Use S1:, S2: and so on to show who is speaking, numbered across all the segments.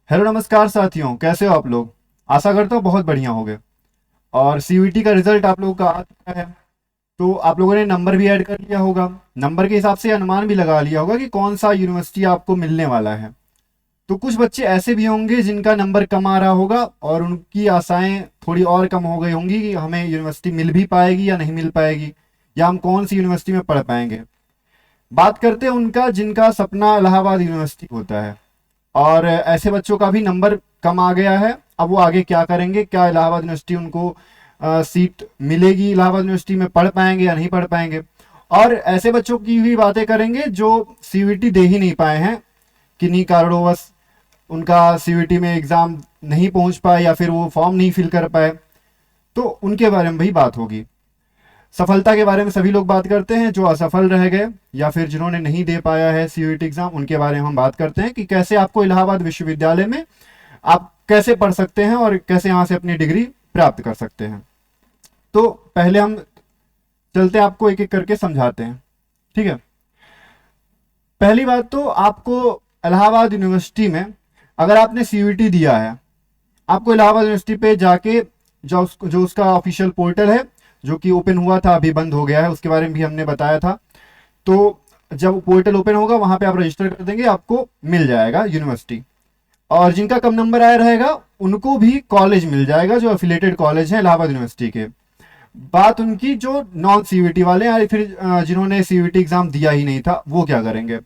S1: Hello नमस्कार साथियों, कैसे हो आप लोग। आशा करता हूँ बहुत बढ़िया होगे। और सीयूईटी का रिजल्ट आप लोगों का आ चुका है। तो आप लोगों ने नंबर भी ऐड कर लिया होगा। नंबर के हिसाब से अनुमान भी लगा लिया होगा कि कौन सा यूनिवर्सिटी आपको मिलने वाला है। तो कुछ बच्चे ऐसे भी होंगे जिनका नंबर कम आ रहा होगा और उनकी आशाएं थोड़ी और कम हो गई होंगी कि हमें यूनिवर्सिटी मिल भी पाएगी या नहीं मिल पाएगी, या हम कौन सी यूनिवर्सिटी में पढ़ पाएंगे। बात करते हैं उनका जिनका सपना इलाहाबाद यूनिवर्सिटी होता है। और ऐसे बच्चों का भी नंबर कम आ गया है। अब वो आगे क्या करेंगे, क्या इलाहाबाद यूनिवर्सिटी उनको सीट मिलेगी, इलाहाबाद यूनिवर्सिटी में पढ़ पाएंगे या नहीं पढ़ पाएंगे। और ऐसे बच्चों की भी बातें करेंगे जो सीयूईटी दे ही नहीं पाए हैं, किन्हीं कारणोंवश उनका सीयूईटी में एग्ज़ाम नहीं पहुंच पाए या फिर वो फॉर्म नहीं फिल कर पाए। तो उनके बारे में भी बात होगी। सफलता के बारे में सभी लोग बात करते हैं, जो असफल रह गए या फिर जिन्होंने नहीं दे पाया है सीयूईटी एग्जाम, उनके बारे में हम बात करते हैं कि कैसे आपको इलाहाबाद विश्वविद्यालय में आप कैसे पढ़ सकते हैं और कैसे यहाँ से अपनी डिग्री प्राप्त कर सकते हैं। तो पहले हम चलते हैं, आपको एक एक करके समझाते हैं। ठीक है। पहली बात तो आपको इलाहाबाद यूनिवर्सिटी में अगर आपने सीयूईटी दिया है, आपको इलाहाबाद यूनिवर्सिटी पे जाके जो उसका ऑफिशियल पोर्टल है, जो कि ओपन हुआ था अभी बंद हो गया है, उसके बारे में भी हमने बताया था। तो जब पोर्टल ओपन होगा वहां पे आप रजिस्टर कर देंगे, आपको मिल जाएगा यूनिवर्सिटी। और जिनका कम नंबर आया रहेगा उनको भी कॉलेज मिल जाएगा, जो एफिलेटेड कॉलेज है इलाहाबाद यूनिवर्सिटी के। बात उनकी जो नॉन सीयूईटी वाले हैं या फिर जिन्होंने सीयूईटी एग्जाम दिया ही नहीं था, वो क्या करेंगे।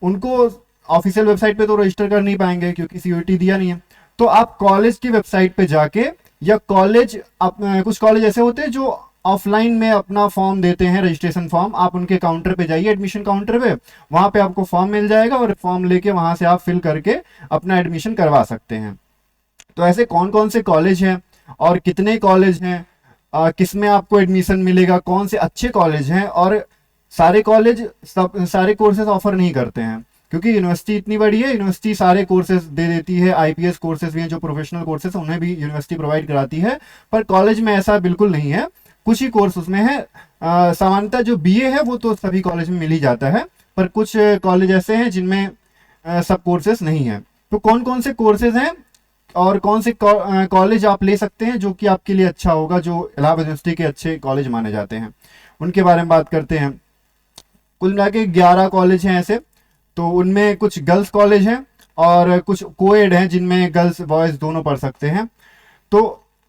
S1: उनको ऑफिशियल वेबसाइट पे तो रजिस्टर कर नहीं पाएंगे क्योंकि सीयूईटी दिया नहीं है। तो आप कॉलेज की वेबसाइट पे जाके, या कॉलेज कुछ कॉलेज ऐसे होते हैं जो ऑफलाइन में अपना फॉर्म देते हैं, रजिस्ट्रेशन फॉर्म, आप उनके काउंटर पे जाइए, एडमिशन काउंटर पे, वहां पे आपको फॉर्म मिल जाएगा और फॉर्म लेके वहां से आप फिल करके अपना एडमिशन करवा सकते हैं। तो ऐसे कौन कौन से कॉलेज हैं और कितने कॉलेज हैं, किस में आपको एडमिशन मिलेगा, कौन से अच्छे कॉलेज हैं। और सारे कॉलेज सब सारे कोर्सेज ऑफर नहीं करते हैं क्योंकि यूनिवर्सिटी इतनी बड़ी है, यूनिवर्सिटी सारे कोर्सेज दे देती है। आईपीएस कोर्सेज भी हैं जो प्रोफेशनल कोर्सेज, उन्हें भी यूनिवर्सिटी प्रोवाइड कराती है। पर कॉलेज में ऐसा बिल्कुल नहीं है, कुछ ही कोर्स उसमें है। सामान्यतः जो बीए है वो तो सभी कॉलेज में मिल ही जाता है, पर कुछ कॉलेज ऐसे हैं जिनमें सब कोर्सेज नहीं है। तो कौन कौन से कोर्सेज हैं और कौन से कॉलेज आप ले सकते हैं जो कि आपके लिए अच्छा होगा, जो इलाहाबाद यूनिवर्सिटी के अच्छे कॉलेज माने जाते हैं, उनके बारे में बात करते हैं। कुल मिला के 11 कॉलेज हैं ऐसे। तो उनमें कुछ गर्ल्स कॉलेज हैं और कुछ कोएड हैं जिनमें गर्ल्स बॉयज दोनों पढ़ सकते हैं। तो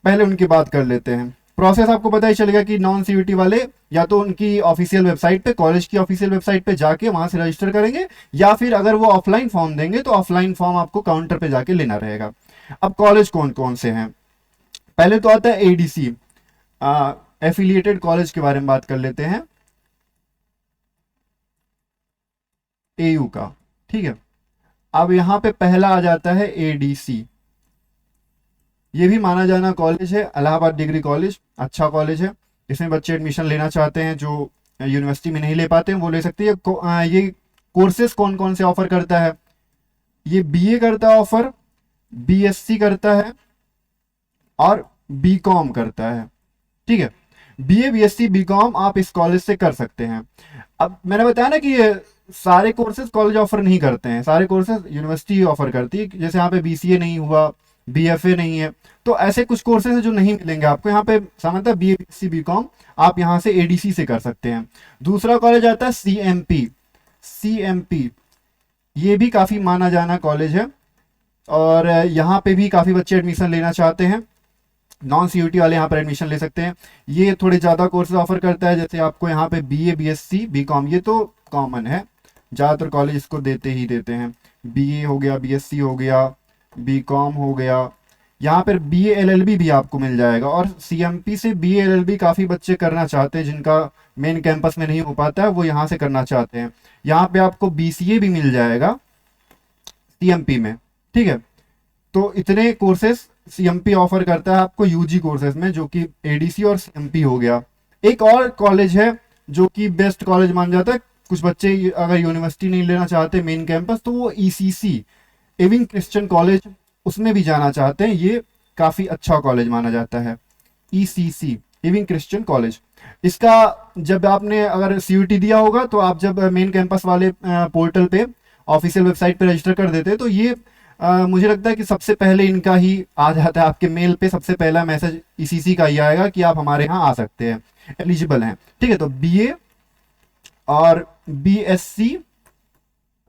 S1: पहले उनकी बात कर लेते हैं। प्रोसेस आपको पता ही चलेगा कि नॉन सीयूटी वाले या तो उनकी ऑफिशियल वेबसाइट पे, कॉलेज की ऑफिशियल वेबसाइट पे जाके वहां से रजिस्टर करेंगे, या फिर अगर वो ऑफलाइन फॉर्म देंगे तो ऑफलाइन फॉर्म आपको काउंटर पे जाके लेना रहेगा। अब कॉलेज कौन कौन से हैं, पहले तो आता है एडीसी, एफिलिएटेड कॉलेज के बारे में बात कर लेते हैं, एयू का। ठीक है। अब यहाँ पे पहला आ जाता है एडीसी। ये भी माना जाना कॉलेज है, इलाहाबाद डिग्री कॉलेज, अच्छा कॉलेज है। इसमें बच्चे एडमिशन लेना चाहते हैं जो यूनिवर्सिटी में नहीं ले पाते हैं, वो ले सकते हैं। ये कोर्सेज कौन कौन से ऑफर करता है, ये बीए करता है ऑफर, बीएससी करता है और बीकॉम करता है। ठीक है। बीए बीएससी बीकॉम आप इस कॉलेज से कर सकते हैं। अब मैंने बताया ना कि ये सारे कोर्सेज कॉलेज ऑफर नहीं करते हैं, सारे कोर्सेज यूनिवर्सिटी ही ऑफर करती है। जैसे यहाँ पे बीसीए नहीं हुआ, बीएफए नहीं है, तो ऐसे कुछ कोर्सेज हैं जो नहीं मिलेंगे आपको यहाँ पे। सामान्यतः बीए बीएससी बीकॉम आप यहाँ से एडीसी से कर सकते हैं। दूसरा कॉलेज आता है सीएमपी। सीएमपी ये भी काफी माना जाना कॉलेज है और यहाँ पे भी काफी बच्चे एडमिशन लेना चाहते हैं। नॉन सीयूटी वाले यहाँ पर एडमिशन ले सकते हैं। ये थोड़े ज़्यादा कोर्सेज ऑफर करता है, जैसे आपको यहाँ पे बीए बीएससी बीकॉम, ये तो कॉमन है, ज़्यादातर कॉलेज इसको देते ही देते हैं। बीए हो गया, बीएससी हो गया, बीकॉम हो गया, यहाँ पर बीए एलएलबी भी आपको मिल जाएगा। और सीएमपी से बीए एलएलबी काफ़ी बच्चे करना चाहते हैं, जिनका मेन कैंपस में नहीं हो पाता है, वो यहाँ से करना चाहते हैं। यहाँ पे आपको बीसीए भी मिल जाएगा सीएमपी में। ठीक है। तो इतने कोर्सेज सीएमपी ऑफर करता है आपको यूजी कोर्सेज में, जो कि एडीसी और सीएमपी हो गया। एक और कॉलेज है जो कि बेस्ट कॉलेज मान जाता है, कुछ बच्चे अगर यूनिवर्सिटी नहीं लेना चाहते मेन कैंपस, तो वो ईसीसी, एविंग क्रिश्चियन कॉलेज, उसमें भी जाना चाहते हैं। ये काफ़ी अच्छा कॉलेज माना जाता है, ईसीसी, एविंग क्रिश्चियन कॉलेज। इसका जब आपने अगर सीयूटी दिया होगा तो आप जब मेन कैंपस वाले पोर्टल पे, ऑफिशियल वेबसाइट पे रजिस्टर कर देते हैं, तो ये मुझे लगता है कि सबसे पहले इनका ही आ जाता है, आपके मेल पे सबसे पहला मैसेज ईसीसी का ही आएगा कि आप हमारे यहाँ आ सकते हैं, एलिजिबल हैं। ठीक है, तो बीए और बीएससी,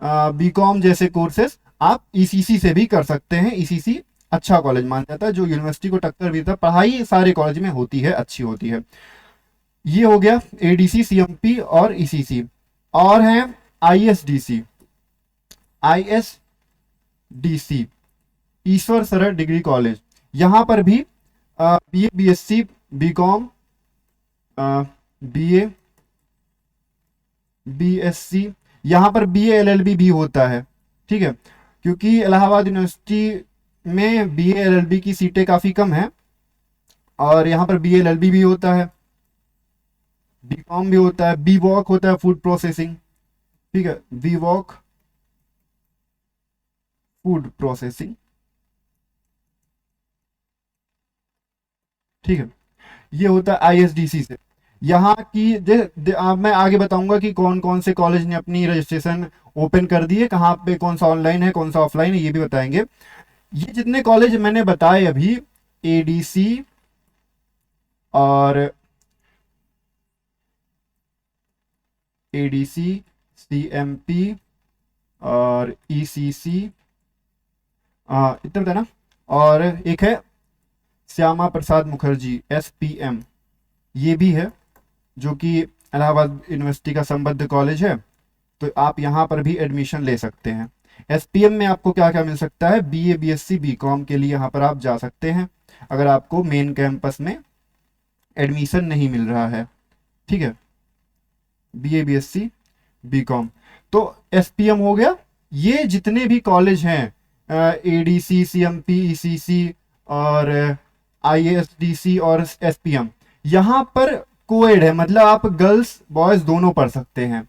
S1: बीकॉम जैसे कोर्सेज आप ईसीसी से भी कर सकते हैं। ईसीसी अच्छा कॉलेज माना जाता है, जो यूनिवर्सिटी को टक्कर भी देता है। पढ़ाई सारे कॉलेज में होती है, अच्छी होती है। ये हो गया एडीसी, सीएमपी और ईसीसी। और है आईएसडीसी, आईएसडीसी ईश्वर सरल डिग्री कॉलेज। यहाँ पर भी BA, BSc, BCom, BA, BSc, यहाँ पर बीए एलएलबी भी होता है। ठीक है, क्योंकि इलाहाबाद यूनिवर्सिटी में बीए एलएलबी की सीटें काफ़ी कम हैं, और यहाँ पर बीए एलएलबी भी होता है, बीकॉम भी होता है, बीवॉक होता है, फूड प्रोसेसिंग। ठीक है, बीवॉक फूड प्रोसेसिंग। ठीक है, ये होता है आईएसडीसी से। यहाँ की मैं आगे बताऊंगा कि कौन कौन से कॉलेज ने अपनी रजिस्ट्रेशन ओपन कर दी है, कहाँ पे कौन सा ऑनलाइन है, कौन सा ऑफलाइन है, ये भी बताएंगे। ये जितने कॉलेज मैंने बताए अभी, एडीसी और एडीसी, सीएमपी और ईसीसी, इतना बताना। और एक है श्यामा प्रसाद मुखर्जी, एसपीएम, ये भी है, जो कि इलाहाबाद यूनिवर्सिटी का संबद्ध कॉलेज है। तो आप यहाँ पर भी एडमिशन ले सकते हैं। एसपीएम में आपको क्या क्या मिल सकता है, बीए, बीएससी, बीकॉम के लिए यहाँ पर आप जा सकते हैं, अगर आपको मेन कैंपस में एडमिशन नहीं मिल रहा है। ठीक है, बीए, बीएससी, बीकॉम। तो एसपीएम हो गया। ये जितने भी कॉलेज हैं, एडीसी, सीएमपी, ईसीसी और आईएसडीसी और एसपीएम, यहाँ पर कोएड है, मतलब आप गर्ल्स बॉयज दोनों पढ़ सकते हैं।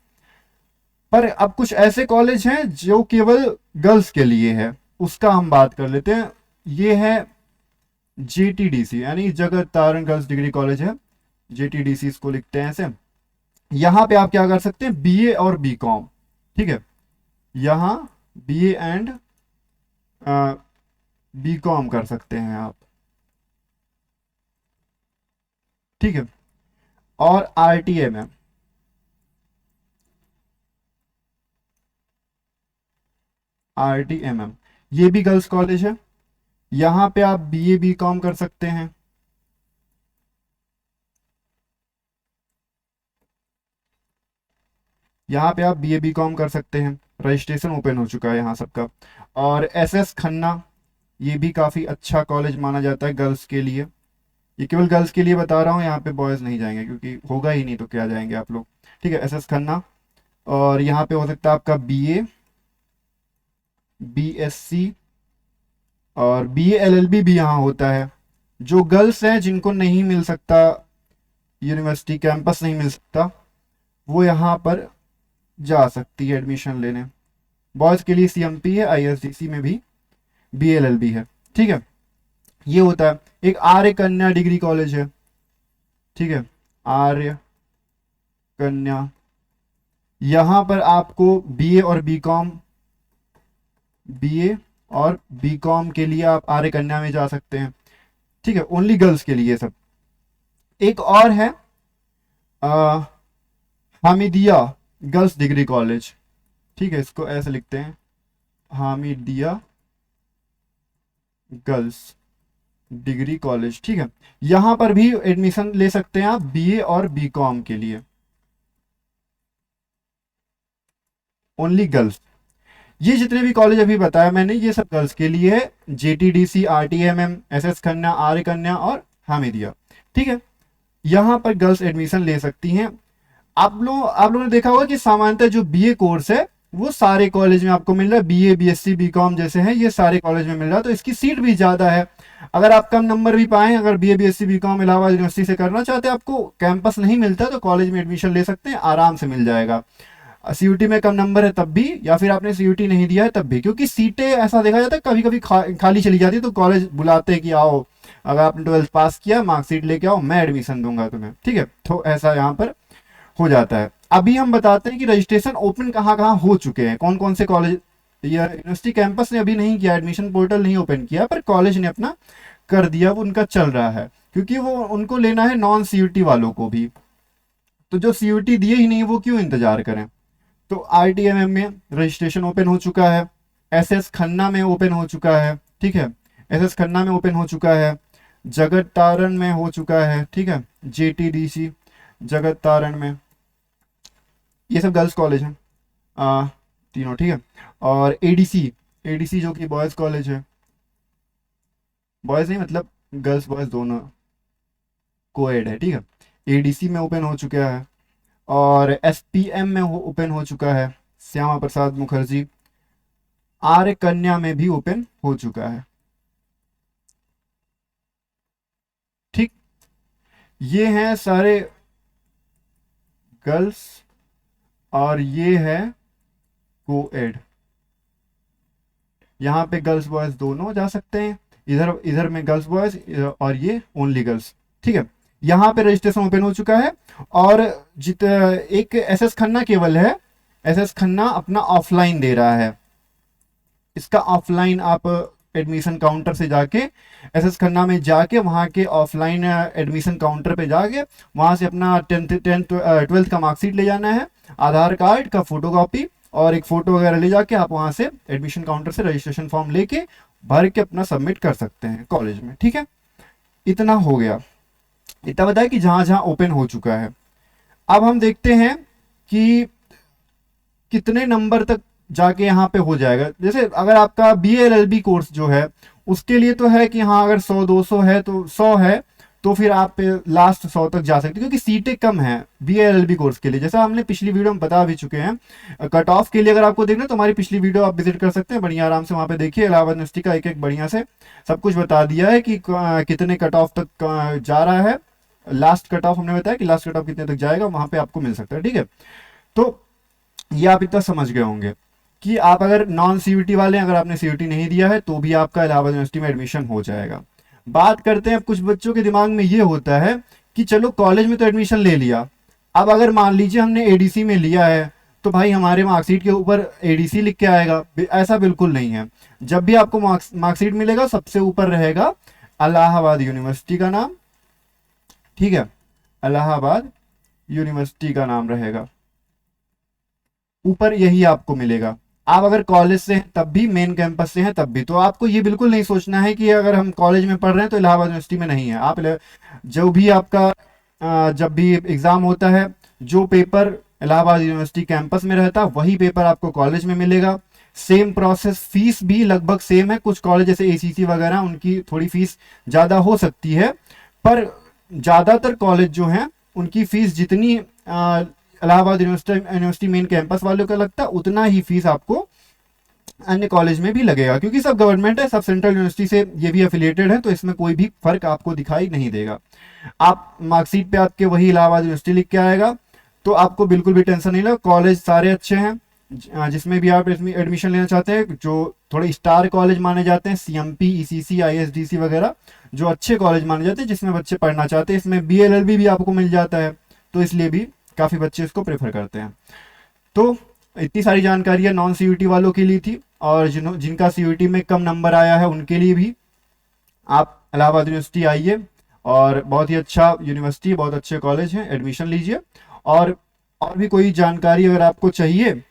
S1: पर अब कुछ ऐसे कॉलेज हैं जो केवल गर्ल्स के लिए है, उसका हम बात कर लेते हैं। ये है जेटीडीसी, यानी जगत तारण गर्ल्स डिग्री कॉलेज है, जेटीडीसी इसको लिखते हैं ऐसे। यहाँ पे आप क्या कर सकते हैं, बीए और बीकॉम। ठीक है, यहाँ बीए एंड बीकॉम कर सकते हैं आप। ठीक है, और आरटीएमएम, आरटीएमएम ये भी गर्ल्स कॉलेज है। यहाँ पे आप बीए, बीकॉम कर सकते हैं। यहाँ पे आप बीए, बीकॉम कर सकते हैं। रजिस्ट्रेशन ओपन हो चुका है यहाँ सबका। और एसएस खन्ना, ये भी काफ़ी अच्छा कॉलेज माना जाता है गर्ल्स के लिए। ये केवल गर्ल्स के लिए बता रहा हूँ, यहाँ पे बॉयज़ नहीं जाएंगे, क्योंकि होगा ही नहीं तो क्या जाएंगे आप लोग। ठीक है, एसएस खन्ना। और यहाँ पे हो सकता है आपका बीए, बीएससी और बीए एलएलबी भी यहाँ होता है। जो गर्ल्स हैं जिनको नहीं मिल सकता, यूनिवर्सिटी कैंपस नहीं मिल सकता, वो यहाँ पर जा सकती है एडमिशन लेने। बॉयज़ के लिए सीएमपी है, आईएसडीसी में भी बीएलएलबी है। ठीक है, ये होता है। एक आर्य कन्या डिग्री कॉलेज है। ठीक है, आर्य कन्या, यहाँ पर आपको बीए और बीकॉम, बीए और बीकॉम के लिए आप आर्य कन्या में जा सकते हैं। ठीक है, ओनली गर्ल्स के लिए सब। एक और है हामिदिया गर्ल्स डिग्री कॉलेज। ठीक है, इसको ऐसे लिखते हैं, हामिदिया गर्ल्स डिग्री कॉलेज। ठीक है, यहां पर भी एडमिशन ले सकते हैं आप बीए और बीकॉम के लिए, ओनली गर्ल्स। ये जितने भी कॉलेज अभी बताया मैंने, ये सब गर्ल्स के लिए है। जेटीडीसी, आरटीएमएम, एसएस खन्ना, आर्य कन्या और हामिदिया। ठीक है, यहाँ पर गर्ल्स एडमिशन ले सकती हैं। आप लोगों ने देखा होगा कि सामान्यतः जो बीए कोर्स है वो सारे कॉलेज में आपको मिल रहा है, बीए, बीएससी, बीकॉम जैसे हैं ये सारे कॉलेज में मिल रहा है, तो इसकी सीट भी ज़्यादा है। अगर आप कम नंबर भी पाएं, अगर BA, BSc, BCom Allahabad university से करना चाहते हैं, आपको कैंपस नहीं मिलता तो कॉलेज में एडमिशन ले सकते हैं, आराम से मिल जाएगा। सीयूटी में कम नंबर है तब भी, या फिर आपने सीयूटी नहीं दिया है तब भी, क्योंकि सीटें ऐसा देखा जाता है कभी कभी खाली चली जाती है, तो कॉलेज बुलाते हैं कि आओ, अगर आपने 12th पास किया, मार्कशीट लेके आओ, मैं एडमिशन दूंगा तुम्हें। ठीक है, तो ऐसा यहाँ पर हो जाता है। अभी हम बताते हैं कि रजिस्ट्रेशन ओपन कहाँ कहाँ हो चुके हैं, कौन कौन से कॉलेज यूनिवर्सिटी कैंपस ने अभी नहीं किया, एडमिशन पोर्टल नहीं ओपन किया, पर कॉलेज ने अपना कर दिया, वो उनका चल रहा है, क्योंकि वो उनको लेना है नॉन सीयूटी वालों को भी। तो जो सीयूटी दिए ही नहीं वो क्यों इंतजार करें। तो आईटीएमएम में रजिस्ट्रेशन ओपन हो चुका है, एसएस खन्ना में ओपन हो चुका है, ठीक है, एसएस खन्ना में ओपन हो चुका है, जगत तारण में हो चुका है, ठीक है, जेटीडीसी जगत तारण में, ये सब गर्ल्स कॉलेज हैं तीनों, ठीक है। और एडीसी, एडीसी जो कि बॉयज़ कॉलेज है, बॉयज़ नहीं मतलब गर्ल्स बॉयज़ दोनों कोएड है, ठीक है, एडीसी में ओपन हो चुका है। और एसपीएम में ओपन हो चुका है, श्यामा प्रसाद मुखर्जी। आर्य कन्या में भी ओपन हो चुका है, ठीक। ये हैं सारे गर्ल्स और ये है कोएड। यहाँ पे गर्ल्स बॉयज दोनों जा सकते हैं, इधर इधर में गर्ल्स बॉयज और ये ओनली गर्ल्स, ठीक है। यहाँ पे रजिस्ट्रेशन ओपन हो चुका है। और एक एसएस खन्ना केवल है, एसएस खन्ना अपना ऑफलाइन दे रहा है, इसका ऑफलाइन आप एडमिशन काउंटर से जाके एसएस खन्ना में जाके वहाँ के ऑफलाइन एडमिशन काउंटर पे जाके वहाँ से अपना 12th का मार्कशीट ले जाना है, आधार कार्ड का फोटोकॉपी और एक फ़ोटो वगैरह ले जाके आप वहाँ से एडमिशन काउंटर से रजिस्ट्रेशन फॉर्म लेके भर के अपना सबमिट कर सकते हैं कॉलेज में, ठीक है। इतना हो गया, इतना बताया कि जहाँ जहाँ ओपन हो चुका है। अब हम देखते हैं कि कितने नंबर तक जाके यहाँ पे हो जाएगा। जैसे अगर आपका BA-LLB कोर्स जो है उसके लिए तो है कि हाँ अगर 100-200 है तो 100 है तो फिर आप लास्ट 100 तक जा सकते हैं, क्योंकि सीटें कम हैं BA-LLB कोर्स के लिए, जैसा हमने पिछली वीडियो में बता भी चुके हैं। कट ऑफ के लिए अगर आपको देखना तो हमारी पिछली वीडियो आप विजिट कर सकते हैं, बढ़िया आराम से वहाँ पे देखिए, इलाहाबाद यूनिवर्सिटी का एक एक बढ़िया से सब कुछ बता दिया है कि कितने कट ऑफ तक जा रहा है। लास्ट कट ऑफ हमने बताया कि लास्ट कट ऑफ कितने तक जाएगा, वहाँ पे आपको मिल सकता है, ठीक है। तो ये आप इतना समझ गए होंगे कि आप अगर नॉन सीयूटी वाले हैं, अगर आपने सीयूटी नहीं दिया है तो भी आपका इलाहाबाद यूनिवर्सिटी में एडमिशन हो जाएगा। बात करते हैं, अब कुछ बच्चों के दिमाग में ये होता है कि चलो कॉलेज में तो एडमिशन ले लिया, अब अगर मान लीजिए हमने एडीसी में लिया है तो भाई हमारे मार्कशीट के ऊपर एडीसी लिख के आएगा। ऐसा बिल्कुल नहीं है। जब भी आपको मार्कशीट मिलेगा सबसे ऊपर रहेगा इलाहाबाद यूनिवर्सिटी का नाम, ठीक है, इलाहाबाद यूनिवर्सिटी का नाम रहेगा ऊपर, यही आपको मिलेगा। आप अगर कॉलेज से हैं तब भी, मेन कैंपस से हैं तब भी, तो आपको ये बिल्कुल नहीं सोचना है कि अगर हम कॉलेज में पढ़ रहे हैं तो इलाहाबाद यूनिवर्सिटी में नहीं है। आप जो भी आपका जब भी एग्ज़ाम होता है, जो पेपर इलाहाबाद यूनिवर्सिटी कैंपस में रहता वही पेपर आपको कॉलेज में मिलेगा। सेम प्रोसेस, फीस भी लगभग सेम है। कुछ कॉलेज जैसे ACC वगैरह उनकी थोड़ी फीस ज़्यादा हो सकती है, पर ज़्यादातर कॉलेज जो हैं उनकी फ़ीस जितनी इलाहाबाद यूनिवर्सिटी मेन कैंपस वालों का लगता है उतना ही फीस आपको अन्य कॉलेज में भी लगेगा, क्योंकि सब गवर्नमेंट है, सब सेंट्रल यूनिवर्सिटी से ये भी एफिलिएटेड है, तो इसमें कोई भी फर्क आपको दिखाई नहीं देगा। आप मार्कशीट पे आपके वही इलाहाबाद यूनिवर्सिटी लिख के आएगा, तो आपको बिल्कुल भी टेंशन नहीं लगा। कॉलेज सारे अच्छे हैं, जिसमें भी आप एडमिशन लेना चाहते हैं, जो थोड़े स्टार कॉलेज माने जाते हैं, CMP, ECC, ISDC वगैरह, जो अच्छे कॉलेज माने जाते हैं जिसमें बच्चे पढ़ना चाहते हैं, इसमें BA-LLB भी आपको मिल जाता है, तो इसलिए भी काफ़ी बच्चे इसको प्रेफर करते हैं। तो इतनी सारी जानकारियाँ नॉन CUT वालों के लिए थी, और जिनका CUT में कम नंबर आया है उनके लिए भी आप इलाहाबाद यूनिवर्सिटी आइए, और बहुत ही अच्छा यूनिवर्सिटी, बहुत अच्छे कॉलेज हैं, एडमिशन लीजिए। और भी कोई जानकारी अगर आपको चाहिए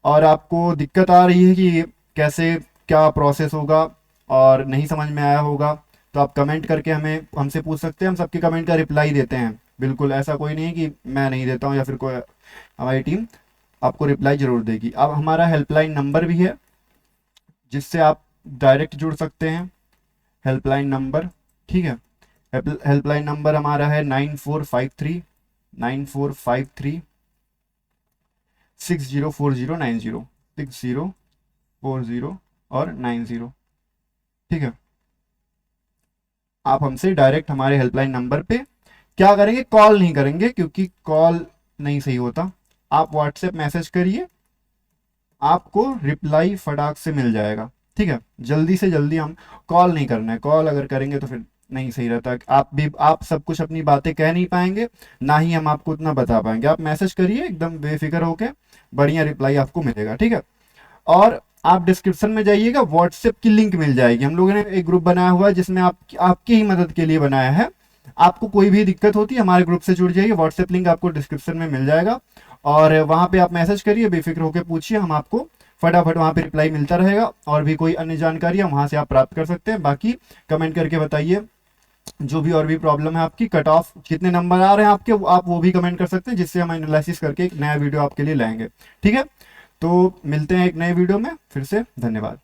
S1: और आपको दिक्कत आ रही है कि कैसे क्या प्रोसेस होगा और नहीं समझ में आया होगा, तो आप कमेंट करके हमसे पूछ सकते हैं। हम सबके कमेंट का रिप्लाई देते हैं, बिल्कुल ऐसा कोई नहीं है कि मैं नहीं देता हूँ या फिर कोई, हमारी टीम आपको रिप्लाई ज़रूर देगी। अब हमारा हेल्पलाइन नंबर भी है जिससे आप डायरेक्ट जुड़ सकते हैं, हेल्पलाइन नंबर, ठीक है। हेल्पलाइन नंबर हमारा है 9453 604090, 6040 और 90, ठीक है। आप हमसे डायरेक्ट हमारे हेल्पलाइन नंबर पे क्या करेंगे, कॉल नहीं करेंगे, क्योंकि कॉल नहीं सही होता। आप व्हाट्सएप मैसेज करिए, आपको रिप्लाई फटाक से मिल जाएगा, ठीक है। जल्दी से जल्दी, हम कॉल नहीं करना है, कॉल अगर करेंगे तो फिर नहीं सही रहता। आप सब कुछ अपनी बातें कह नहीं पाएंगे, ना ही हम आपको उतना बता पाएंगे। आप मैसेज करिए एकदम बेफिक्र होके, बढ़िया रिप्लाई आपको मिलेगा, ठीक है। और आप डिस्क्रिप्शन में जाइएगा, व्हाट्सएप की लिंक मिल जाएगी। हम लोगों ने एक ग्रुप बनाया हुआ है जिसमें आपकी ही मदद के लिए बनाया है। आपको कोई भी दिक्कत होती है हमारे ग्रुप से जुड़ जाइए, व्हाट्सएप लिंक आपको डिस्क्रिप्शन में मिल जाएगा, और वहां पे आप मैसेज करिए, बेफिक्र होकर पूछिए, हम आपको फटाफट वहां पे रिप्लाई मिलता रहेगा। और भी कोई अन्य जानकारी वहां से आप प्राप्त कर सकते हैं। बाकी कमेंट करके बताइए जो भी और भी प्रॉब्लम है आपकी, कट ऑफ कितने नंबर आ रहे हैं आपके, आप वो भी कमेंट कर सकते हैं, जिससे हम एनालिसिस करके एक नया वीडियो आपके लिए लाएंगे। ठीक है, तो मिलते हैं एक नए वीडियो में फिर से। धन्यवाद।